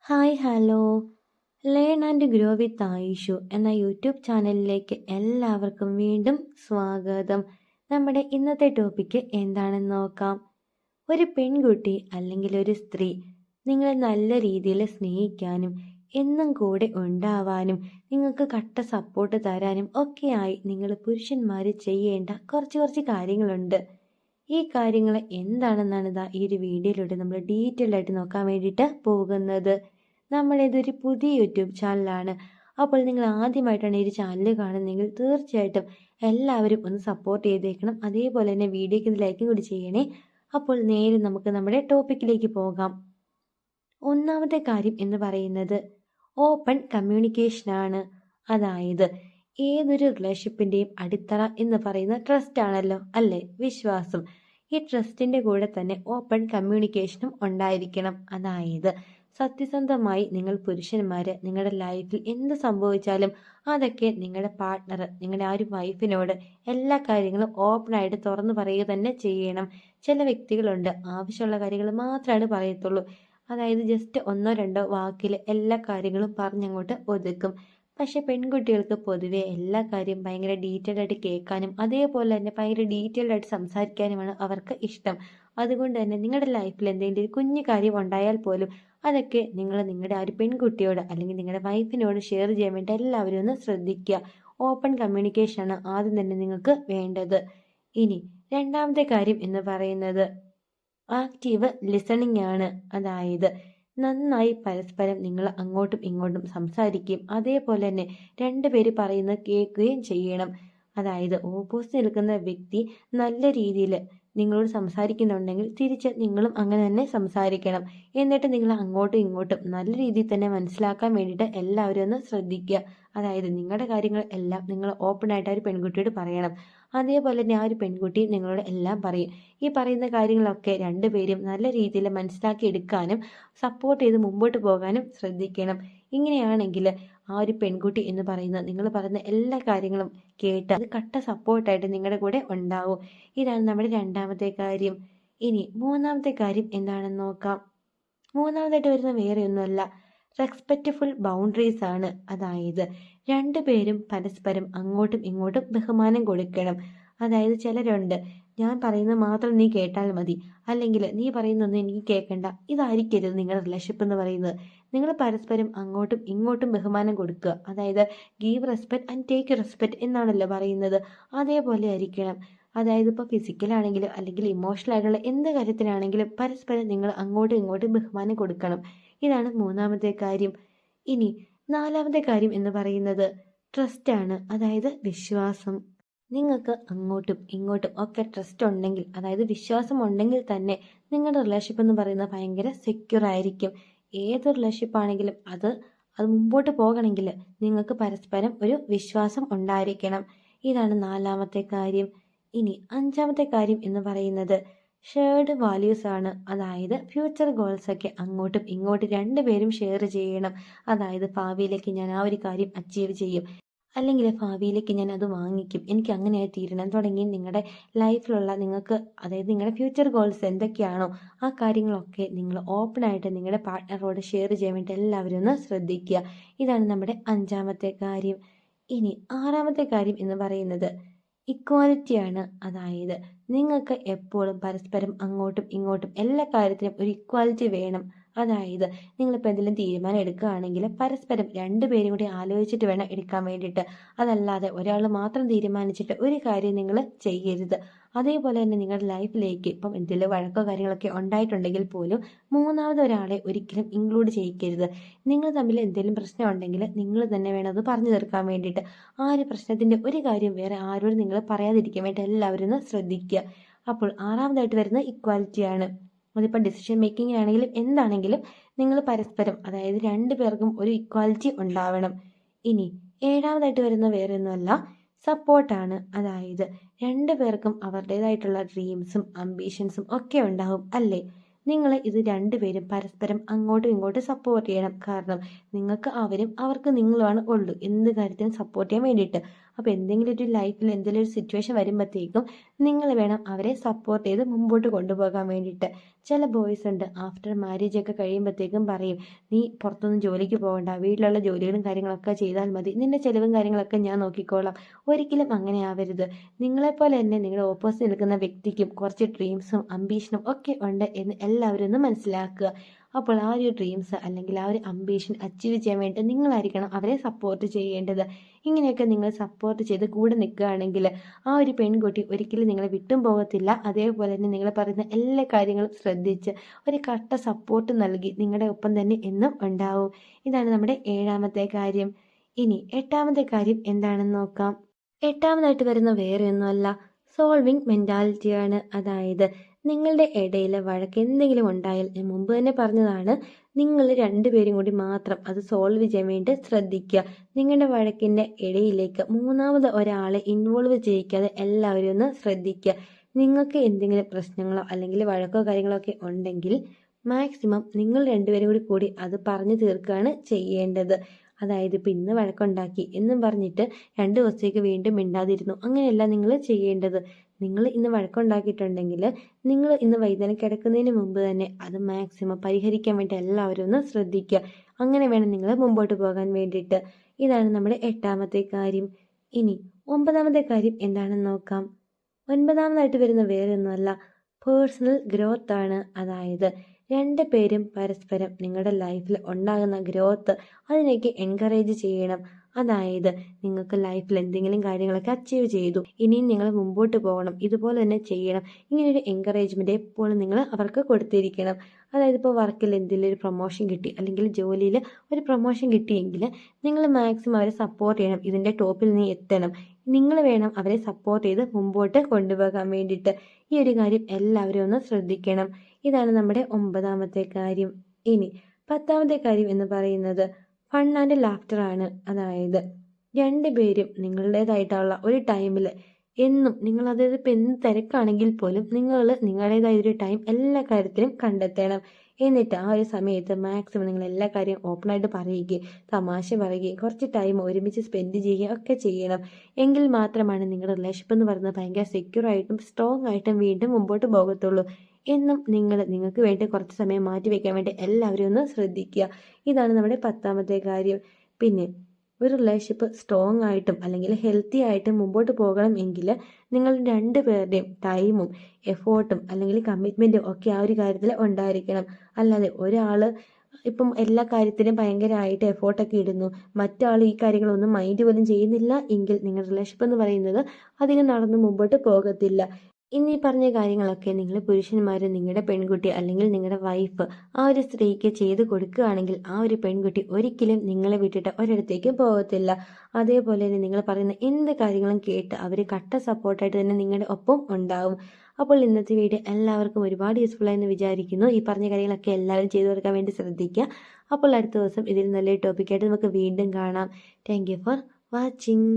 Hi hello learn and grow with Ayishu എന്ന യൂട്യൂബ് ചാനലിലേക്ക് എല്ലാവർക്കും വീണ്ടും സ്വാഗതം. നമ്മുടെ ഇന്നത്തെ ടോപ്പിക്ക് എന്താണെന്ന് നോക്കാം. ഒരു പെൺകുട്ടി അല്ലെങ്കിൽ ഒരു സ്ത്രീ നിങ്ങളെ നല്ല രീതിയിൽ സ്നേഹിക്കാനും എന്നും കൂടെ ഉണ്ടാവാനും നിങ്ങൾക്ക് കട്ട സപ്പോർട്ട് തരാനും ഒക്കെയായി നിങ്ങൾ പുരുഷന്മാർ ചെയ്യേണ്ട കുറച്ച് കാര്യങ്ങളുണ്ട്. ഈ കാര്യങ്ങൾ എന്താണെന്നാണ് ഈ ഒരു വീഡിയോയിലൂടെ നമ്മൾ ഡീറ്റെയിൽ ആയിട്ട് നോക്കാൻ വേണ്ടിയിട്ട് പോകുന്നത്. നമ്മുടേതൊരു പുതിയ യൂട്യൂബ് ചാനലാണ്. അപ്പോൾ നിങ്ങൾ ആദ്യമായിട്ടാണ് ഈ ഒരു ചാനൽ കാണുന്നതെങ്കിൽ തീർച്ചയായിട്ടും എല്ലാവരും ഒന്ന് സപ്പോർട്ട് ചെയ്തേക്കണം. അതേപോലെ തന്നെ വീഡിയോയ്ക്ക് ലൈക്കും കൂടി ചെയ്യണേ. അപ്പോൾ നേരെ നമുക്ക് നമ്മുടെ ടോപ്പിക്കിലേക്ക് പോകാം. ഒന്നാമത്തെ കാര്യം എന്ന് പറയുന്നത് ഓപ്പൺ കമ്മ്യൂണിക്കേഷനാണ്. അതായത് ഏതൊരു റിലേഷൻഷിപ്പിൻ്റെയും അടിത്തറ എന്ന് പറയുന്ന ട്രസ്റ്റ് ആണല്ലോ, അല്ലേ? വിശ്വാസം. ഈ ട്രസ്റ്റിൻ്റെ കൂടെ തന്നെ ഓപ്പൺ കമ്മ്യൂണിക്കേഷനും ഉണ്ടായിരിക്കണം. അതായത് സത്യസന്ധമായി നിങ്ങൾ പുരുഷന്മാർ നിങ്ങളുടെ ലൈഫിൽ എന്ത് സംഭവിച്ചാലും അതൊക്കെ നിങ്ങളുടെ പാർട്ട്ണർ, നിങ്ങളുടെ ആ ഒരു വൈഫിനോട് എല്ലാ കാര്യങ്ങളും ഓപ്പണായിട്ട് തുറന്നു പറയുക തന്നെ ചെയ്യണം. ചില വ്യക്തികളുണ്ട്, ആവശ്യമുള്ള കാര്യങ്ങൾ മാത്രമാണ് പറയത്തുള്ളൂ. അതായത് ജസ്റ്റ് ഒന്നോ രണ്ടോ വാക്കിൽ എല്ലാ കാര്യങ്ങളും പറഞ്ഞങ്ങോട്ട് ഒതുക്കും. പക്ഷെ പെൺകുട്ടികൾക്ക് പൊതുവെ എല്ലാ കാര്യം ഭയങ്കര ഡീറ്റെയിൽഡ് ആയിട്ട് കേൾക്കാനും അതേപോലെ തന്നെ ഭയങ്കര ഡീറ്റെയിൽഡ് ആയിട്ട് സംസാരിക്കാനുമാണ് അവർക്ക് ഇഷ്ടം. അതുകൊണ്ട് തന്നെ നിങ്ങളുടെ ലൈഫിൽ എന്തെങ്കിലും ഒരു കുഞ്ഞു കാര്യം ഉണ്ടായാൽ പോലും അതൊക്കെ നിങ്ങളുടെ ആ ഒരു പെൺകുട്ടിയോട് അല്ലെങ്കിൽ നിങ്ങളുടെ വൈഫിനോട് ഷെയർ ചെയ്യാൻ വേണ്ടി എല്ലാവരും ഒന്ന് ശ്രദ്ധിക്കുക. ഓപ്പൺ കമ്മ്യൂണിക്കേഷനാണ് ആദ്യം തന്നെ നിങ്ങൾക്ക് വേണ്ടത്. ഇനി രണ്ടാമത്തെ കാര്യം എന്ന് പറയുന്നത് ആക്റ്റീവ് ലിസണിങ് ആണ്. അതായത് നന്നായി പരസ്പരം നിങ്ങൾ അങ്ങോട്ടും ഇങ്ങോട്ടും സംസാരിക്കുകയും അതേപോലെ തന്നെ രണ്ടുപേര് പറയുന്നത് കേൾക്കുകയും ചെയ്യണം. അതായത് ഓപ്പോസിറ്റ് നിൽക്കുന്ന വ്യക്തി നല്ല രീതിയിൽ നിങ്ങളോട് സംസാരിക്കുന്നുണ്ടെങ്കിൽ തിരിച്ച് നിങ്ങളും അങ്ങനെ തന്നെ സംസാരിക്കണം. എന്നിട്ട് നിങ്ങൾ അങ്ങോട്ടും ഇങ്ങോട്ടും നല്ല രീതിയിൽ തന്നെ മനസ്സിലാക്കാൻ വേണ്ടിയിട്ട് എല്ലാവരും ഒന്ന് ശ്രദ്ധിക്കുക. അതായത് നിങ്ങളുടെ കാര്യങ്ങൾ എല്ലാം നിങ്ങൾ ഓപ്പണായിട്ട് ആ ഒരു പെൺകുട്ടിയോട് പറയണം. അതേപോലെ തന്നെ ആ ഒരു പെൺകുട്ടി നിങ്ങളോട് എല്ലാം പറയും. ഈ പറയുന്ന കാര്യങ്ങളൊക്കെ രണ്ടുപേരും നല്ല രീതിയിൽ മനസ്സിലാക്കി എടുക്കാനും സപ്പോർട്ട് ചെയ്ത് മുമ്പോട്ട് പോകാനും ശ്രദ്ധിക്കണം. ഇങ്ങനെയാണെങ്കിൽ ആ ഒരു പെൺകുട്ടി എന്ന് പറയുന്നത് നിങ്ങൾ പറയുന്ന എല്ലാ കാര്യങ്ങളും കേട്ട് അത് കട്ട സപ്പോർട്ടായിട്ട് നിങ്ങളുടെ കൂടെ ഉണ്ടാവും. ഇതാണ് നമ്മുടെ രണ്ടാമത്തെ കാര്യം. ഇനി മൂന്നാമത്തെ കാര്യം എന്താണെന്ന് നോക്കാം. മൂന്നാമതായിട്ട് വരുന്ന വേറെ ഒന്നുമല്ല, റെസ്പെക്റ്റ്ഫുൾ ബൗണ്ടറീസ് ആണ്. അതായത് രണ്ടുപേരും പരസ്പരം അങ്ങോട്ടും ഇങ്ങോട്ടും ബഹുമാനം കൊടുക്കണം. അതായത് ചിലരുണ്ട്, ഞാൻ പറയുന്നത് മാത്രം നീ കേട്ടാൽ മതി, അല്ലെങ്കിൽ നീ പറയുന്നൊന്നും എനിക്ക് കേൾക്കണ്ട. ഇതായിരിക്കരുത് നിങ്ങളുടെ റിലേഷൻഷിപ്പ് എന്ന് പറയുന്നത്. നിങ്ങൾ പരസ്പരം അങ്ങോട്ടും ഇങ്ങോട്ടും ബഹുമാനം കൊടുക്കുക. അതായത് give respect and take respect എന്നാണല്ലോ പറയുന്നത്. അതേപോലെ ആയിരിക്കണം. അതായത് ഇപ്പോൾ ഫിസിക്കലാണെങ്കിലും അല്ലെങ്കിൽ ഇമോഷണൽ ആയിട്ടുള്ള എന്ത് കാര്യത്തിനാണെങ്കിലും പരസ്പരം നിങ്ങൾ അങ്ങോട്ടും ഇങ്ങോട്ടും ബഹുമാനം കൊടുക്കണം. ഇതാണ് മൂന്നാമത്തെ കാര്യം. ഇനി നാലാമത്തെ കാര്യം എന്ന് പറയുന്നത് ട്രസ്റ്റ് ആണ്. അതായത് വിശ്വാസം. നിങ്ങൾക്ക് അങ്ങോട്ടും ഇങ്ങോട്ടും ഒക്കെ ട്രസ്റ്റ് ഉണ്ടെങ്കിൽ, അതായത് വിശ്വാസം ഉണ്ടെങ്കിൽ തന്നെ നിങ്ങളുടെ റിലേഷൻഷിപ്പ് എന്ന് പറയുന്നത് ഭയങ്കര സെക്യൂർ ആയിരിക്കും. ഏതൊരു റിലേഷൻഷിപ്പ് ആണെങ്കിലും അത് മുമ്പോട്ട് പോകണമെങ്കിൽ നിങ്ങൾക്ക് പരസ്പരം ഒരു വിശ്വാസം ഉണ്ടായിരിക്കണം. ഇതാണ് നാലാമത്തെ കാര്യം. ഇനി അഞ്ചാമത്തെ കാര്യം എന്ന് പറയുന്നത് ഷെയർഡ് വാല്യൂസ് ആണ്. അതായത് ഫ്യൂച്ചർ ഗോൾസ് ഒക്കെ അങ്ങോട്ടും ഇങ്ങോട്ടും രണ്ടുപേരും ഷെയർ ചെയ്യണം. അതായത് ഭാവിയിലേക്ക് ഞാൻ ആ ഒരു കാര്യം അച്ചീവ് ചെയ്യും, അല്ലെങ്കിൽ ഭാവിയിലേക്ക് ഞാൻ അത് വാങ്ങിക്കും, എനിക്ക് അങ്ങനെയായി തീരണം തുടങ്ങി നിങ്ങളുടെ ലൈഫിലുള്ള നിങ്ങൾക്ക്, അതായത് നിങ്ങളുടെ ഫ്യൂച്ചർ ഗോൾസ് എന്തൊക്കെയാണോ ആ കാര്യങ്ങളൊക്കെ നിങ്ങൾ ഓപ്പണായിട്ട് നിങ്ങളുടെ പാർട്ട്ണറോട് ഷെയർ ചെയ്യാൻ വേണ്ടി എല്ലാവരും ഒന്ന് ശ്രദ്ധിക്കുക. ഇതാണ് നമ്മുടെ അഞ്ചാമത്തെ കാര്യം. ഇനി ആറാമത്തെ കാര്യം എന്ന് പറയുന്നത് ഇക്വാലിറ്റിയാണ്. അതായത് നിങ്ങൾക്ക് എപ്പോഴും പരസ്പരം അങ്ങോട്ടും ഇങ്ങോട്ടും എല്ലാ കാര്യത്തിലും ഒരു ഇക്വാലിറ്റി വേണം. അതായത് നിങ്ങളിപ്പോൾ എന്തെങ്കിലും തീരുമാനം എടുക്കുകയാണെങ്കിൽ പരസ്പരം രണ്ടുപേരും കൂടി ആലോചിച്ചിട്ട് വേണം എടുക്കാൻ വേണ്ടിയിട്ട്. അതല്ലാതെ ഒരാൾ മാത്രം തീരുമാനിച്ചിട്ട് ഒരു കാര്യം നിങ്ങൾ ചെയ്യരുത്. അതേപോലെ തന്നെ നിങ്ങളുടെ ലൈഫിലേക്ക് ഇപ്പം എന്തെങ്കിലും വഴക്കോ കാര്യങ്ങളൊക്കെ ഉണ്ടായിട്ടുണ്ടെങ്കിൽ പോലും മൂന്നാമത് ഒരാളെ ഒരിക്കലും ഇൻക്ലൂഡ് ചെയ്യിക്കരുത്. നിങ്ങൾ തമ്മിൽ എന്തെങ്കിലും പ്രശ്നം ഉണ്ടെങ്കിൽ നിങ്ങൾ തന്നെ വേണം അത് പറഞ്ഞു തീർക്കാൻ വേണ്ടിയിട്ട്. ആ ഒരു പ്രശ്നത്തിൻ്റെ ഒരു കാര്യം വേറെ ആരോടും നിങ്ങൾ പറയാതിരിക്കാൻ വേണ്ടി എല്ലാവരും ഒന്ന് ശ്രദ്ധിക്കുക. അപ്പോൾ ആറാമതായിട്ട് വരുന്നത് ഇക്വാലിറ്റിയാണ്. അതിപ്പോൾ ഡിസിഷൻ മേക്കിംഗ് ആണെങ്കിലും എന്താണെങ്കിലും നിങ്ങൾ പരസ്പരം, അതായത് രണ്ടു പേർക്കും ഒരു ഇക്വാലിറ്റി ഉണ്ടാവണം. ഇനി ഏഴാമതായിട്ട് വരുന്ന വേറെ ഒന്നുമല്ല, സപ്പോർട്ടാണ്. അതായത് രണ്ടു പേർക്കും അവരുടേതായിട്ടുള്ള ഡ്രീംസും അംബീഷൻസും ഒക്കെ ഉണ്ടാവും, അല്ലേ? നിങ്ങൾ ഇത് രണ്ടുപേരും പരസ്പരം അങ്ങോട്ടും ഇങ്ങോട്ടും സപ്പോർട്ട് ചെയ്യണം. കാരണം നിങ്ങൾക്ക് അവരും അവർക്ക് നിങ്ങളുമാണ് ഉള്ളൂ എന്ത് കാര്യത്തിനും സപ്പോർട്ട് ചെയ്യാൻ വേണ്ടിയിട്ട്. അപ്പോൾ എന്തെങ്കിലും ഒരു ലൈഫിൽ എന്തെങ്കിലും ഒരു സിറ്റുവേഷൻ വരുമ്പോഴത്തേക്കും നിങ്ങൾ വേണം അവരെ സപ്പോർട്ട് ചെയ്ത് മുമ്പോട്ട് കൊണ്ടുപോകാൻ വേണ്ടിയിട്ട്. ചില ബോയ്സ് ഉണ്ട് ആഫ്റ്റർ മാരേജ് ഒക്കെ കഴിയുമ്പോഴത്തേക്കും പറയും, നീ പുറത്തൊന്നും ജോലിക്ക് പോകണ്ട, വീട്ടിലുള്ള ജോലികളും കാര്യങ്ങളൊക്കെ ചെയ്താൽ മതി, നിന്റെ ചിലവും കാര്യങ്ങളൊക്കെ ഞാൻ നോക്കിക്കോളാം. ഒരിക്കലും അങ്ങനെ ആവരുത്. നിങ്ങളെപ്പോലെ തന്നെ നിങ്ങളുടെ ഓപ്പോസിറ്റ് നിൽക്കുന്ന വ്യക്തിക്കും കുറച്ച് ഡ്രീംസും അംബീഷനും ഒക്കെ ഉണ്ട് എന്ന് എല്ലാവരും ഒന്ന് മനസ്സിലാക്കുക. അപ്പോൾ ആ ഒരു ഡ്രീംസ് അല്ലെങ്കിൽ ആ ഒരു അംബീഷൻ അച്ചീവ് ചെയ്യാൻ വേണ്ടി നിങ്ങളായിരിക്കണം അവരെ സപ്പോർട്ട് ചെയ്യേണ്ടത്. ഇങ്ങനെയൊക്കെ നിങ്ങൾ സപ്പോർട്ട് ചെയ്ത് കൂടെ നിൽക്കുകയാണെങ്കിൽ ആ ഒരു പെൺകുട്ടി ഒരിക്കലും നിങ്ങളെ വിട്ടും പോകത്തില്ല. അതേപോലെ തന്നെ നിങ്ങൾ പറയുന്ന എല്ലാ കാര്യങ്ങളും ശ്രദ്ധിച്ച് ഒരു കട്ട സപ്പോർട്ട് നൽകി നിങ്ങളുടെ ഒപ്പം തന്നെ എന്നും ഉണ്ടാവും. ഇതാണ് നമ്മുടെ 7ാമത്തെ കാര്യം. ഇനി 8ാമത്തെ കാര്യം എന്താണെന്ന് നോക്കാം. 8ാമതായിട്ട് വരുന്ന വേറെ ഒന്നുമല്ല, സോൾവിങ് മെൻറ്റാലിറ്റിയാണ്. അതായത് നിങ്ങളുടെ ഇടയിൽ വഴക്ക് എന്തെങ്കിലും ഉണ്ടായാൽ, ഞാൻ മുമ്പ് തന്നെ പറഞ്ഞതാണ്, നിങ്ങൾ രണ്ടുപേരും കൂടി മാത്രം അത് സോൾവ് ചെയ്യാൻ വേണ്ടി ശ്രദ്ധിക്കുക. നിങ്ങളുടെ വഴക്കിൻ്റെ ഇടയിലേക്ക് മൂന്നാമത് ഒരാളെ ഇൻവോൾവ് ചെയ്യിക്കാതെ എല്ലാവരും ഒന്ന് ശ്രദ്ധിക്കുക. നിങ്ങൾക്ക് എന്തെങ്കിലും പ്രശ്നങ്ങളോ അല്ലെങ്കിൽ വഴക്കോ കാര്യങ്ങളോ ഒക്കെ ഉണ്ടെങ്കിൽ മാക്സിമം നിങ്ങൾ രണ്ടുപേരും കൂടി അത് പറഞ്ഞു തീർക്കുകയാണ് ചെയ്യേണ്ടത്. അതായത് ഇപ്പം ഇന്ന് വഴക്കുണ്ടാക്കി എന്നും പറഞ്ഞിട്ട് 2 ദിവസത്തേക്ക് വീണ്ടും മിണ്ടാതിരുന്നു, അങ്ങനെയല്ല നിങ്ങൾ ചെയ്യേണ്ടത്. നിങ്ങൾ ഇന്ന് വഴക്കുണ്ടാക്കിയിട്ടുണ്ടെങ്കിൽ നിങ്ങൾ ഇന്ന് വൈകുന്നേരം കിടക്കുന്നതിന് മുമ്പ് തന്നെ അത് മാക്സിമം പരിഹരിക്കാൻ വേണ്ടി എല്ലാവരും ഒന്ന് ശ്രദ്ധിക്കുക. അങ്ങനെ വേണം നിങ്ങൾ മുമ്പോട്ട് പോകാൻ വേണ്ടിയിട്ട്. ഇതാണ് നമ്മുടെ 8ാമത്തെ കാര്യം. ഇനി 9ാമത്തെ കാര്യം എന്താണെന്ന് നോക്കാം. 9ാമതായിട്ട് വരുന്ന വേറെ ഒന്നുമല്ല, പേഴ്സണൽ ഗ്രോത്ത് ആണ്. അതായത് 2 പേരും പരസ്പരം നിങ്ങളുടെ ലൈഫിൽ ഉണ്ടാകുന്ന ഗ്രോത്ത് അതിനേക്ക് എൻകറേജ് ചെയ്യണം. അതായത് നിങ്ങൾക്ക് ലൈഫിൽ എന്തെങ്കിലും കാര്യങ്ങളൊക്കെ അച്ചീവ് ചെയ്തു, ഇനിയും നിങ്ങൾ മുമ്പോട്ട് പോകണം, ഇതുപോലെ തന്നെ ചെയ്യണം, ഇങ്ങനൊരു എൻകറേജ്മെൻറ്റ് എപ്പോഴും നിങ്ങൾ അവർക്ക് കൊടുത്തിരിക്കണം. അതായത് ഇപ്പോൾ വർക്കിൽ എന്തെങ്കിലും ഒരു പ്രൊമോഷൻ കിട്ടി അല്ലെങ്കിൽ ജോലിയിൽ ഒരു പ്രൊമോഷൻ കിട്ടിയെങ്കിൽ നിങ്ങൾ മാക്സിമം അവരെ സപ്പോർട്ട് ചെയ്യണം. ഇതിൻ്റെ ടോപ്പിൽ നീ എത്തണം, നിങ്ങൾ വേണം അവരെ സപ്പോർട്ട് ചെയ്ത് മുമ്പോട്ട് കൊണ്ടുപോകാൻ വേണ്ടിയിട്ട്. ഈ ഒരു കാര്യം എല്ലാവരും ഒന്ന് ശ്രദ്ധിക്കണം. ഇതാണ് നമ്മുടെ 9ാമത്തെ കാര്യം. ഇനി 10ാമത്തെ കാര്യം എന്ന് പറയുന്നത് ഫൺ ആൻഡ് ലാഫ്റ്റർ ആണ്. അതായത് 2 പേരും നിങ്ങളുടേതായിട്ടുള്ള ഒരു ടൈമിൽ എന്നും നിങ്ങൾ, അതായത് ഇപ്പം എന്ത് തിരക്കാണെങ്കിൽ പോലും നിങ്ങൾ നിങ്ങളുടേതായൊരു ടൈം എല്ലാ കാര്യത്തിലും കണ്ടെത്തണം. എന്നിട്ട് ആ ഒരു സമയത്ത് മാക്സിമം നിങ്ങൾ എല്ലാ കാര്യവും ഓപ്പണായിട്ട് പറയുകയും തമാശ പറയുകയും കുറച്ച് ടൈം ഒരുമിച്ച് സ്പെൻഡ് ചെയ്യുകയും ഒക്കെ ചെയ്യണം. എങ്കിൽ മാത്രമാണ് നിങ്ങളുടെ റിലേഷൻഷിപ്പ് എന്ന് പറയുന്നത് ഭയങ്കര സെക്യൂറായിട്ടും സ്ട്രോങ് ആയിട്ടും വീണ്ടും മുമ്പോട്ട് പോകത്തുള്ളൂ. എന്നും നിങ്ങൾക്ക് വേണ്ടി കുറച്ച് സമയം മാറ്റി വയ്ക്കാൻ വേണ്ടി എല്ലാവരും ഒന്ന് ശ്രദ്ധിക്കുക. ഇതാണ് നമ്മുടെ 10ാമത്തെ കാര്യം. പിന്നെ ഒരു റിലേഷൻഷിപ്പ് സ്ട്രോങ് ആയിട്ടും അല്ലെങ്കിൽ ഹെൽത്തി ആയിട്ടും മുമ്പോട്ട് പോകണം എങ്കിൽ നിങ്ങൾ 2 പേരുടെയും ടൈമും എഫേർട്ടും അല്ലെങ്കിൽ കമ്മിറ്റ്മെൻറ്റും ഒക്കെ ആ ഒരു കാര്യത്തിൽ ഉണ്ടായിരിക്കണം. അല്ലാതെ ഒരാൾ ഇപ്പം എല്ലാ കാര്യത്തിനും ഭയങ്കരമായിട്ട് എഫേർട്ടൊക്കെ ഇടുന്നു, മറ്റാൾ ഈ കാര്യങ്ങളൊന്നും മൈൻഡ് പോലും ചെയ്യുന്നില്ല എങ്കിൽ നിങ്ങളുടെ റിലേഷൻഷിപ്പ് എന്ന് പറയുന്നത് അധികം നടന്നു മുമ്പോട്ട് പോകത്തില്ല. ഇന്നീ പറഞ്ഞ കാര്യങ്ങളൊക്കെ നിങ്ങൾ പുരുഷന്മാർ നിങ്ങളുടെ പെൺകുട്ടി അല്ലെങ്കിൽ നിങ്ങളുടെ വൈഫ് ആ ഒരു സ്ത്രീക്ക് ചെയ്ത് കൊടുക്കുകയാണെങ്കിൽ ആ ഒരു പെൺകുട്ടി ഒരിക്കലും നിങ്ങളെ വിട്ടിട്ട് ഒരിടത്തേക്കും പോകത്തില്ല. അതേപോലെ തന്നെ നിങ്ങൾ പറയുന്ന എന്ത് കാര്യങ്ങളും കേട്ട് അവർ കട്ട സപ്പോർട്ടായിട്ട് തന്നെ നിങ്ങളുടെ ഒപ്പം ഉണ്ടാവും. അപ്പോൾ ഇന്നത്തെ വീഡിയോ എല്ലാവർക്കും ഒരുപാട് യൂസ്ഫുൾ ആയെന്ന് വിചാരിക്കുന്നു. ഈ പറഞ്ഞ കാര്യങ്ങളൊക്കെ എല്ലാവരും ചെയ്തു കൊടുക്കാൻ വേണ്ടി ശ്രദ്ധിക്കുക. അപ്പോൾ അടുത്ത ദിവസം ഇതിൽ നല്ലൊരു ടോപ്പിക്കായിട്ട് നമുക്ക് വീണ്ടും കാണാം. Thank you for watching.